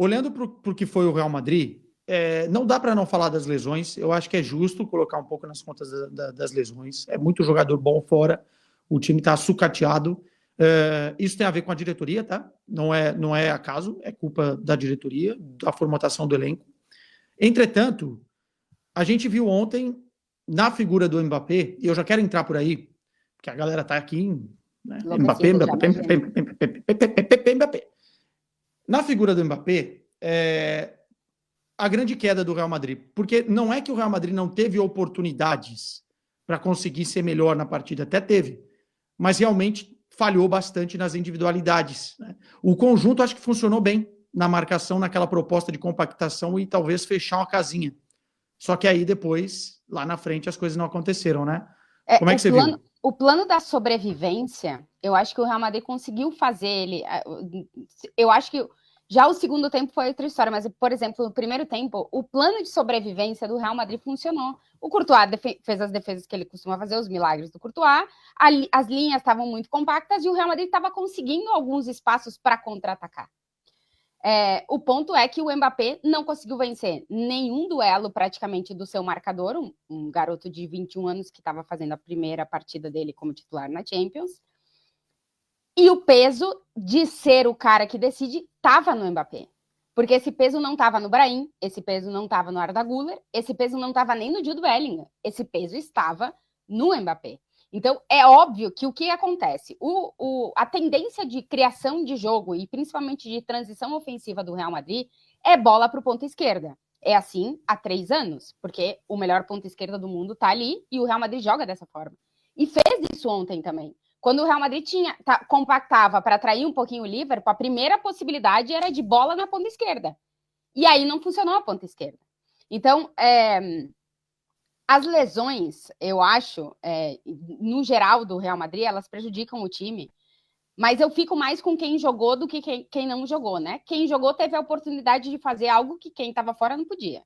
olhando para o que foi o Real Madrid, não dá para não falar das lesões. Eu acho que é justo colocar um pouco nas contas das lesões. É muito jogador bom fora, o time está sucateado. Isso tem a ver com a diretoria, tá? Não é acaso, é culpa da diretoria, da formatação do elenco. Entretanto, a gente viu ontem, na figura do Mbappé, e eu já quero entrar por aí, porque a galera tá aqui, né? Mbappé. Na figura do Mbappé, a grande queda do Real Madrid, porque não é que o Real Madrid não teve oportunidades para conseguir ser melhor na partida, até teve, mas realmente falhou bastante nas individualidades, né? O conjunto acho que funcionou bem na marcação, naquela proposta de compactação e talvez fechar uma casinha. Só que aí depois, lá na frente, as coisas não aconteceram, né? Como é que você viu? O plano da sobrevivência, eu acho que o Real Madrid conseguiu fazer ele. Eu acho que já o segundo tempo foi outra história, mas, por exemplo, no primeiro tempo, o plano de sobrevivência do Real Madrid funcionou. O Courtois fez as defesas que ele costuma fazer, os milagres do Courtois, as linhas estavam muito compactas e o Real Madrid estava conseguindo alguns espaços para contra-atacar. O ponto é que o Mbappé não conseguiu vencer nenhum duelo praticamente do seu marcador, um garoto de 21 anos que estava fazendo a primeira partida dele como titular na Champions. E o peso de ser o cara que decide estava no Mbappé. Porque esse peso não estava no Brahim, esse peso não estava no Arda Güler, esse peso não estava nem no Jude Bellingham, esse peso estava no Mbappé. Então, é óbvio que o que acontece? A tendência de criação de jogo e principalmente de transição ofensiva do Real Madrid é bola para o ponta esquerda. É assim há 3 anos, porque o melhor ponta esquerda do mundo está ali e o Real Madrid joga dessa forma. E fez isso ontem também. Quando o Real Madrid compactava para atrair um pouquinho o Liverpool, a primeira possibilidade era de bola na ponta esquerda. E aí não funcionou a ponta esquerda. Então, as lesões, eu acho, no geral do Real Madrid, elas prejudicam o time, mas eu fico mais com quem jogou do que quem não jogou, né? Quem jogou teve a oportunidade de fazer algo que quem estava fora não podia.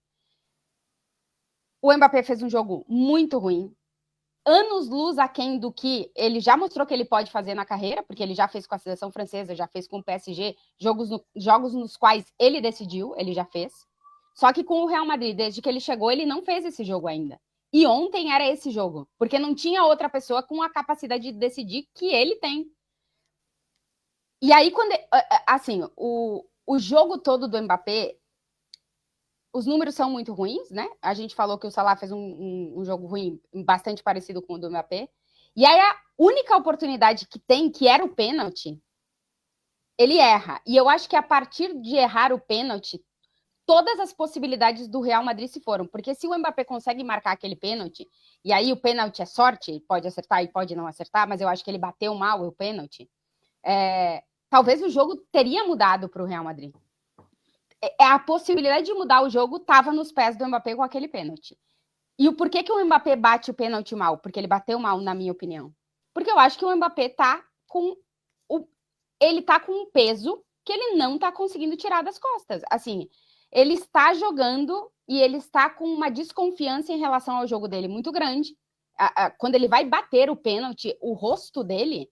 O Mbappé fez um jogo muito ruim, anos-luz aquém do que ele já mostrou que ele pode fazer na carreira, porque ele já fez com a seleção francesa, já fez com o PSG, jogos nos quais ele decidiu, ele já fez. Só que com o Real Madrid, desde que ele chegou, ele não fez esse jogo ainda. E ontem era esse jogo, porque não tinha outra pessoa com a capacidade de decidir que ele tem. E aí, assim, o jogo todo do Mbappé, os números são muito ruins, né? A gente falou que o Salah fez um jogo ruim, bastante parecido com o do Mbappé. E aí, a única oportunidade que tem, que era o pênalti, ele erra. E eu acho que a partir de errar o pênalti, todas as possibilidades do Real Madrid se foram. Porque se o Mbappé consegue marcar aquele pênalti, e aí o pênalti é sorte, pode acertar e pode não acertar, mas eu acho que ele bateu mal o pênalti, talvez o jogo teria mudado para o Real Madrid. A possibilidade de mudar o jogo estava nos pés do Mbappé com aquele pênalti. E o porquê que o Mbappé bate o pênalti mal? Porque ele bateu mal, na minha opinião. Porque eu acho que o Mbappé tá com um peso que ele não tá conseguindo tirar das costas. Assim, ele está jogando e ele está com uma desconfiança em relação ao jogo dele muito grande. Quando ele vai bater o pênalti, o rosto dele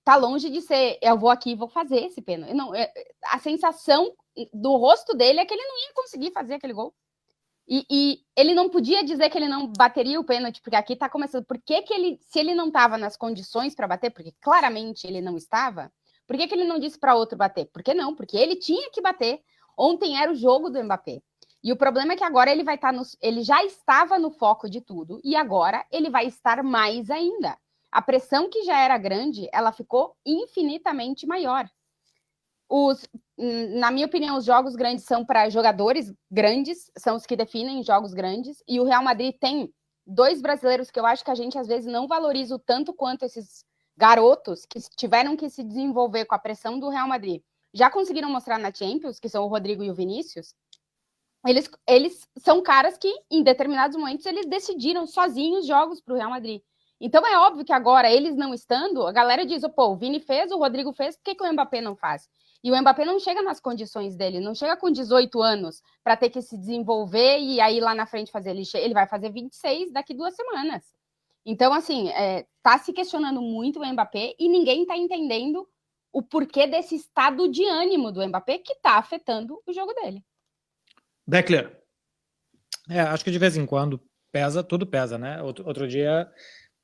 tá longe de ser, eu vou aqui e vou fazer esse pênalti. Não, a sensação do rosto dele é que ele não ia conseguir fazer aquele gol. E ele não podia dizer que ele não bateria o pênalti, porque aqui tá começando. Por que ele, se ele não estava nas condições para bater, porque claramente ele não estava, por que ele não disse para outro bater? Por que não? Porque ele tinha que bater. Ontem era o jogo do Mbappé. E o problema é que agora ele vai estar ele já estava no foco de tudo, e agora ele vai estar mais ainda. A pressão que já era grande, ela ficou infinitamente maior. Na minha opinião, os jogos grandes são para jogadores grandes, são os que definem jogos grandes, e o Real Madrid tem 2 brasileiros que eu acho que a gente às vezes não valoriza tanto quanto esses garotos que tiveram que se desenvolver com a pressão do Real Madrid. Já conseguiram mostrar na Champions, que são o Rodrigo e o Vinícius. Eles são caras que, em determinados momentos, eles decidiram sozinhos jogos para o Real Madrid. Então é óbvio que agora, eles não estando, a galera diz, o Vini fez, o Rodrigo fez, por que o Mbappé não faz? E o Mbappé não chega nas condições dele, não chega com 18 anos para ter que se desenvolver e aí lá na frente fazer. Ele vai fazer 26 daqui 2 semanas. Então, assim, tá se questionando muito o Mbappé e ninguém tá entendendo o porquê desse estado de ânimo do Mbappé que está afetando o jogo dele. Beckler. Acho que de vez em quando tudo pesa, né? Outro dia,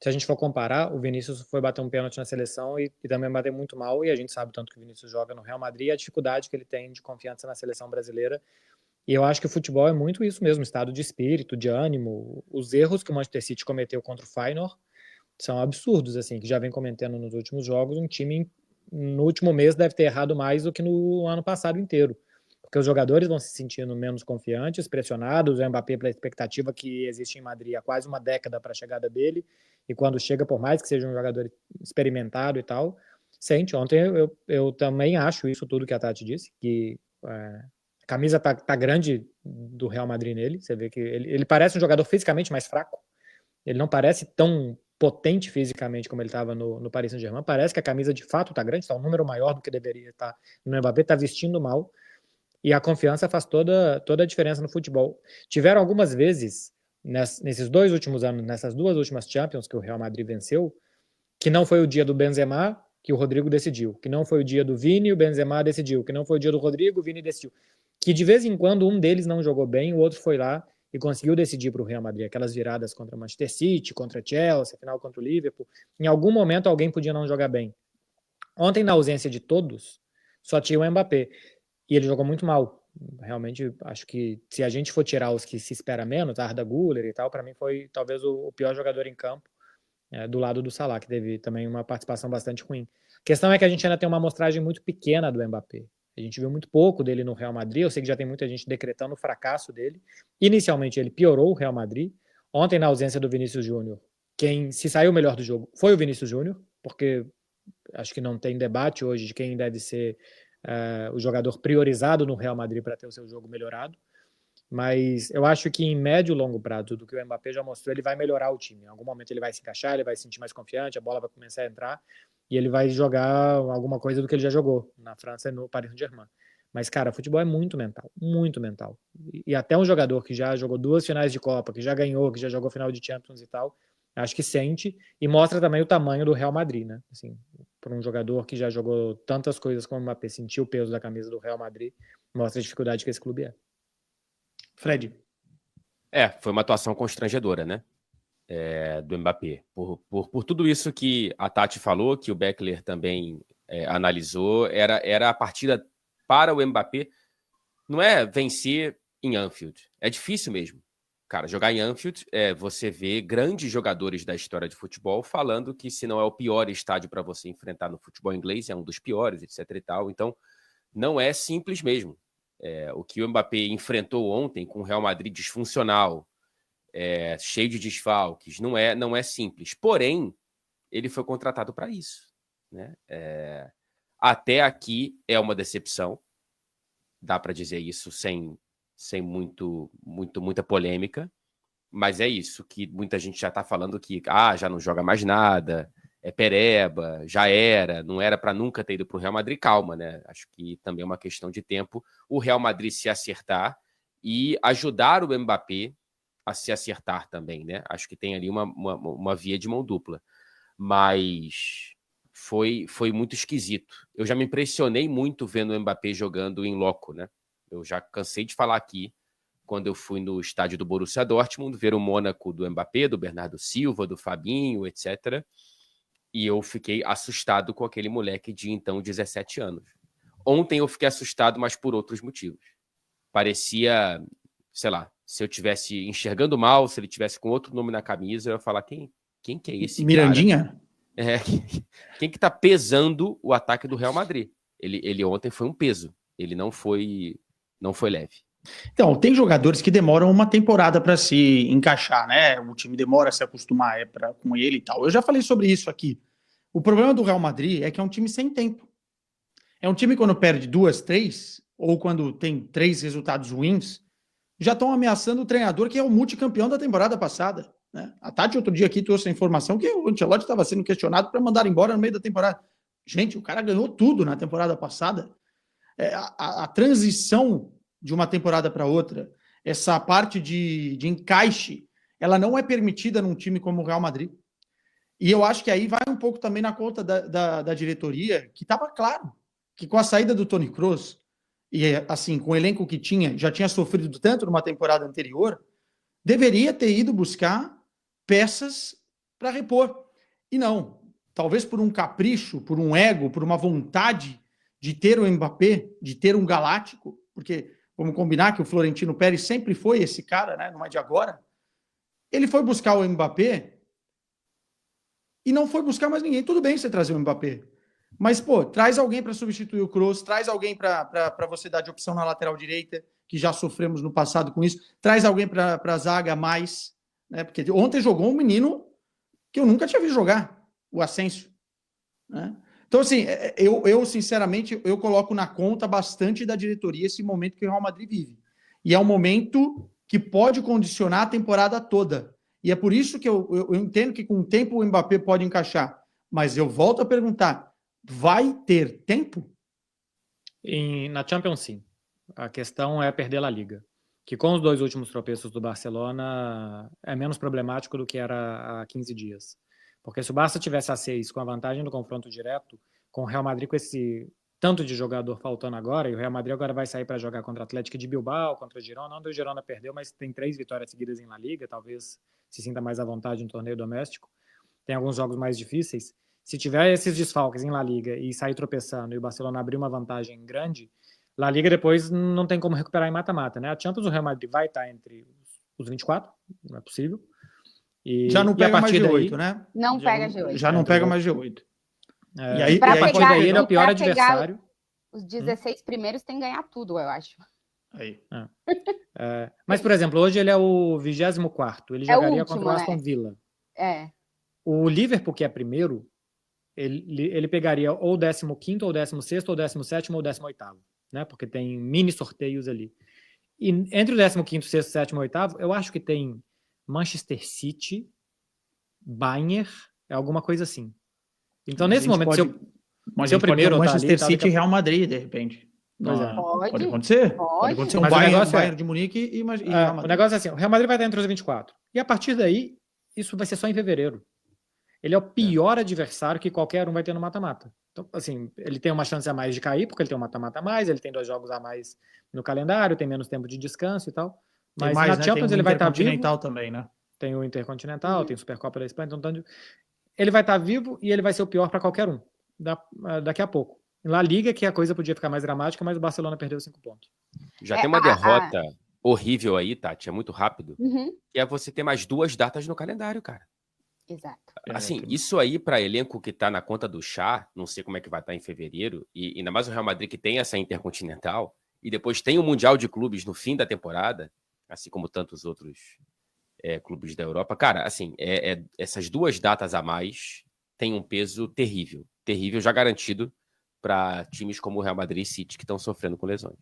se a gente for comparar, o Vinícius foi bater um pênalti na seleção e também bateu muito mal, e a gente sabe tanto que o Vinícius joga no Real Madrid e a dificuldade que ele tem de confiança na seleção brasileira. E eu acho que o futebol é muito isso mesmo, estado de espírito, de ânimo. Os erros que o Manchester City cometeu contra o Feyenoord são absurdos, assim, que já vem cometendo nos últimos jogos. Um time, no último mês, deve ter errado mais do que no ano passado inteiro. Porque os jogadores vão se sentindo menos confiantes, pressionados, o Mbappé pela expectativa que existe em Madrid há quase uma década para a chegada dele, e quando chega, por mais que seja um jogador experimentado e tal, sente. Ontem eu também acho isso tudo que a Tati disse, que a camisa tá grande do Real Madrid nele, você vê que ele parece um jogador fisicamente mais fraco, ele não parece tão potente fisicamente como ele estava no Paris Saint-Germain, parece que a camisa de fato tá grande, tá um número maior do que deveria estar no Mbappé, tá vestindo mal, e a confiança faz toda a diferença no futebol. Tiveram algumas vezes, nesses 2 últimos anos, nessas 2 últimas Champions que o Real Madrid venceu, que não foi o dia do Benzema, que o Rodrigo decidiu, que não foi o dia do Vini, o Benzema decidiu, que não foi o dia do Rodrigo, o Vini decidiu, que de vez em quando um deles não jogou bem, o outro foi lá e conseguiu decidir para o Real Madrid, aquelas viradas contra o Manchester City, contra o Chelsea, final contra o Liverpool, em algum momento alguém podia não jogar bem. Ontem, na ausência de todos, só tinha o Mbappé, e ele jogou muito mal. Realmente, acho que se a gente for tirar os que se espera menos, Arda Güler e tal, para mim foi talvez o pior jogador em campo, do lado do Salah, que teve também uma participação bastante ruim. A questão é que a gente ainda tem uma amostragem muito pequena do Mbappé. A gente viu muito pouco dele no Real Madrid, eu sei que já tem muita gente decretando o fracasso dele. Inicialmente ele piorou o Real Madrid. Ontem, na ausência do Vinícius Júnior, quem se saiu melhor do jogo foi o Vinícius Júnior, porque acho que não tem debate hoje de quem deve ser o jogador priorizado no Real Madrid para ter o seu jogo melhorado. Mas eu acho que em médio e longo prazo, do que o Mbappé já mostrou, ele vai melhorar o time. Em algum momento ele vai se encaixar, ele vai se sentir mais confiante, a bola vai começar a entrar e ele vai jogar alguma coisa do que ele já jogou na França e no Paris Saint-Germain. Mas, cara, futebol é muito mental, muito mental. E até um jogador que já jogou 2 finais de Copa, que já ganhou, que já jogou final de Champions e tal, acho que sente e mostra também o tamanho do Real Madrid, né? Assim, para um jogador que já jogou tantas coisas como o Mbappé, sentiu o peso da camisa do Real Madrid, mostra a dificuldade que esse clube é. Fred. Foi uma atuação constrangedora, né? Do Mbappé. Por tudo isso que a Tati falou, que o Beckler também analisou, era a partida para o Mbappé, não é vencer em Anfield. É difícil mesmo. Cara, jogar em Anfield, você vê grandes jogadores da história de futebol falando que se não é o pior estádio para você enfrentar no futebol inglês, é um dos piores, etc e tal. Então, não é simples mesmo. O que o Mbappé enfrentou ontem com o Real Madrid disfuncional, cheio de desfalques, não é simples. Porém, ele foi contratado para isso, né? Até aqui é uma decepção, dá para dizer isso sem muita polêmica, mas é isso que muita gente já está falando que já não joga mais nada, é pereba, já não era para nunca ter ido para o Real Madrid. Calma, né? Acho que também é uma questão de tempo o Real Madrid se acertar e ajudar o Mbappé a se acertar também, né? Acho que tem ali uma via de mão dupla, mas foi muito esquisito. Eu já me impressionei muito vendo o Mbappé jogando em loco, né? Eu já cansei de falar aqui, quando eu fui no estádio do Borussia Dortmund, ver o Mônaco do Mbappé, do Bernardo Silva, do Fabinho, etc., e eu fiquei assustado com aquele moleque de, então, 17 anos. Ontem eu fiquei assustado, mas por outros motivos. Parecia, sei lá, se eu estivesse enxergando mal, se ele tivesse com outro nome na camisa, eu ia falar, quem que é esse Mirandinha? Cara? Quem que tá pesando o ataque do Real Madrid? Ele ontem foi um peso. Ele não foi leve. Então, tem jogadores que demoram uma temporada para se encaixar, né? O time demora a se acostumar com ele e tal. Eu já falei sobre isso aqui. O problema do Real Madrid é que é um time sem tempo. É um time quando perde 2, 3, ou quando tem 3 resultados ruins, já estão ameaçando o treinador que é o multicampeão da temporada passada, né? A Tati outro dia aqui trouxe a informação que o Ancelotti estava sendo questionado para mandar embora no meio da temporada. Gente, o cara ganhou tudo na temporada passada. A transição de uma temporada para outra, essa parte de encaixe, ela não é permitida num time como o Real Madrid. E eu acho que aí vai um pouco também na conta da diretoria, que estava claro que com a saída do Toni Kroos, e assim, com o elenco que tinha, já tinha sofrido tanto numa temporada anterior, deveria ter ido buscar peças para repor. E não. Talvez por um capricho, por um ego, por uma vontade de ter o Mbappé, de ter um galáctico, porque vamos combinar que o Florentino Pérez sempre foi esse cara, né? Não é de agora. Ele foi buscar o Mbappé e não foi buscar mais ninguém. Tudo bem você trazer o Mbappé, mas, pô, traz alguém para substituir o Kroos, traz alguém para você dar de opção na lateral direita, que já sofremos no passado com isso, traz alguém para a zaga mais, né? Porque ontem jogou um menino que eu nunca tinha visto jogar, o Asensio, né? Então, assim, eu sinceramente, eu coloco na conta bastante da diretoria esse momento que o Real Madrid vive. E é um momento que pode condicionar a temporada toda. E é por isso que eu entendo que com o tempo o Mbappé pode encaixar. Mas eu volto a perguntar, vai ter tempo? Na Champions, sim. A questão é perder a Liga. Que com os 2 últimos tropeços do Barcelona é menos problemático do que era há 15 dias. Porque se o Barça tivesse a 6 com a vantagem do confronto direto, com o Real Madrid com esse tanto de jogador faltando agora, e o Real Madrid agora vai sair para jogar contra o Atlético de Bilbao, contra o Girona, onde o Girona perdeu, mas tem 3 vitórias seguidas em La Liga, talvez se sinta mais à vontade no torneio doméstico. Tem alguns jogos mais difíceis. Se tiver esses desfalques em La Liga e sair tropeçando e o Barcelona abrir uma vantagem grande, La Liga depois não tem como recuperar em mata-mata, né? A Champions, o Real Madrid vai estar entre os 24, não é possível. Já não pega mais G8, né? Não pega G8. Já não pega mais G8. E aí, a partir daí ele é o pior adversário. Os 16 primeiros tem que ganhar tudo, eu acho. Aí. Mas, por exemplo, hoje ele é o 24º. Ele jogaria contra o Aston Villa. O Liverpool, que é primeiro, ele pegaria ou o 15º, ou o 16º, ou o 17º, ou o 18º, né? Porque tem mini sorteios ali. E entre o 15º, 6º, 7º e 8º, eu acho que tem Manchester City, Bayern, é alguma coisa assim. Então, nesse momento, se o primeiro Manchester City e Real Madrid, de repente. Pode acontecer. Pode acontecer um Bayern de Munique e Real Madrid. O negócio é assim, o Real Madrid vai estar entre os 24. E a partir daí, isso vai ser só em fevereiro. Ele é o pior adversário que qualquer um vai ter no mata-mata. Então, assim, ele tem uma chance a mais de cair, porque ele tem um mata-mata a mais, ele tem 2 jogos a mais no calendário, tem menos tempo de descanso e tal. Mas na Champions ele vai estar vivo. Tem o Intercontinental também, né? Tem o Intercontinental, tem o Supercopa da Espanha, então ele vai estar vivo e ele vai ser o pior para qualquer um daqui a pouco. La Liga, que a coisa podia ficar mais dramática, mas o Barcelona perdeu 5 pontos. Já tem uma derrota horrível aí, Tati, é muito rápido, que é você ter mais 2 datas no calendário, cara. Exato. Assim, isso aí para elenco que tá na conta do chá, não sei como é que vai estar em fevereiro, e ainda mais o Real Madrid que tem essa Intercontinental, e depois tem o Mundial de Clubes no fim da temporada, assim como tantos outros clubes da Europa. Cara, assim, essas 2 datas a mais têm um peso terrível, já garantido para times como o Real Madrid e City que estão sofrendo com lesões.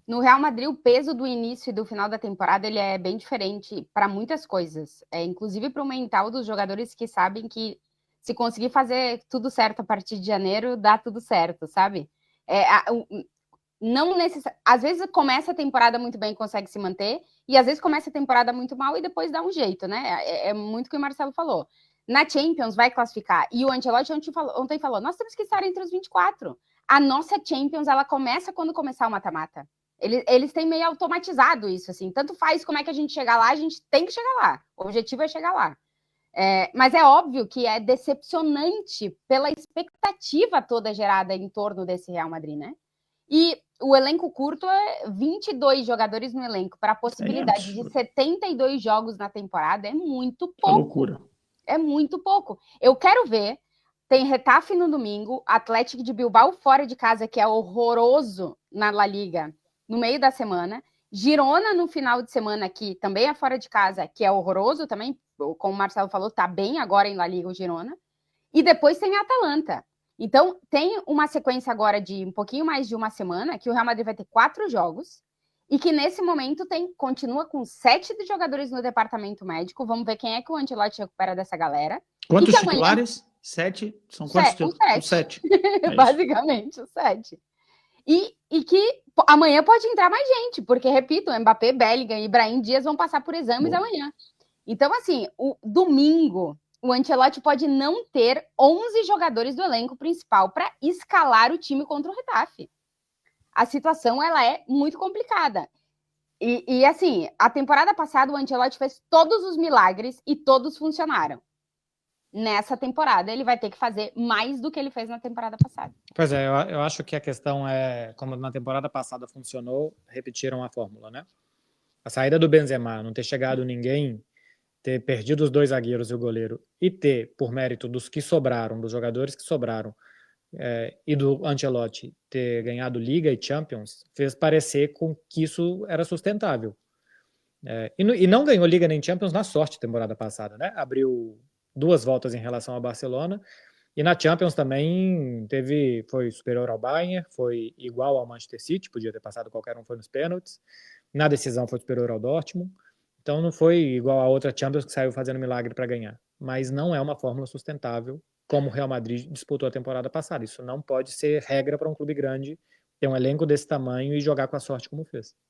No Real Madrid, o peso do início e do final da temporada ele é bem diferente para muitas coisas, inclusive para o mental dos jogadores que sabem que se conseguir fazer tudo certo a partir de janeiro, dá tudo certo, sabe? Não às vezes começa a temporada muito bem e consegue se manter, e às vezes começa a temporada muito mal e depois dá um jeito, né? É muito o que o Marcelo falou. Na Champions vai classificar, e o Ancelotti ontem falou, nós temos que estar entre os 24. A nossa Champions, ela começa quando começar o mata-mata. Eles têm meio automatizado isso, assim. Tanto faz como é que a gente chega lá, a gente tem que chegar lá. O objetivo é chegar lá. Mas é óbvio que é decepcionante pela expectativa toda gerada em torno desse Real Madrid, né? E o elenco curto é 22 jogadores no elenco para a possibilidade de 72 jogos na temporada. É muito pouco. É loucura. É muito pouco. Eu quero ver. Tem Getafe no domingo, Atlético de Bilbao fora de casa, que é horroroso na La Liga, no meio da semana. Girona no final de semana, que também é fora de casa, que é horroroso também, como o Marcelo falou, tá bem agora em La Liga o Girona. E depois tem a Atalanta. Então, tem uma sequência agora de um pouquinho mais de uma semana, que o Real Madrid vai ter 4 jogos, e que nesse momento continua com 7 jogadores no departamento médico. Vamos ver quem é que o Ancelotti recupera dessa galera. Quantos titulares? 7? São quantos? 7. Basicamente, os 7. E que amanhã pode entrar mais gente, porque, repito, Mbappé, Bellingham e Brahim Dias vão passar por exames amanhã. Então, assim, o domingo o Ancelotti pode não ter 11 jogadores do elenco principal para escalar o time contra o Getafe. A situação ela é muito complicada. E assim, a temporada passada o Ancelotti fez todos os milagres e todos funcionaram. Nessa temporada ele vai ter que fazer mais do que ele fez na temporada passada. Pois é, eu acho que a questão é, como na temporada passada funcionou, repetiram a fórmula, né? A saída do Benzema, não ter chegado ninguém, ter perdido os 2 zagueiros e o goleiro, e ter, por mérito dos que sobraram, dos jogadores que sobraram, e do Ancelotti ter ganhado Liga e Champions, fez parecer com que isso era sustentável. E não ganhou Liga nem Champions na sorte temporada passada, né? Abriu 2 voltas em relação ao Barcelona, e na Champions também foi superior ao Bayern, foi igual ao Manchester City, podia ter passado qualquer um, foi nos pênaltis. Na decisão foi superior ao Dortmund. Então não foi igual a outra Champions que saiu fazendo milagre para ganhar. Mas não é uma fórmula sustentável como o Real Madrid disputou a temporada passada. Isso não pode ser regra para um clube grande ter um elenco desse tamanho e jogar com a sorte como fez.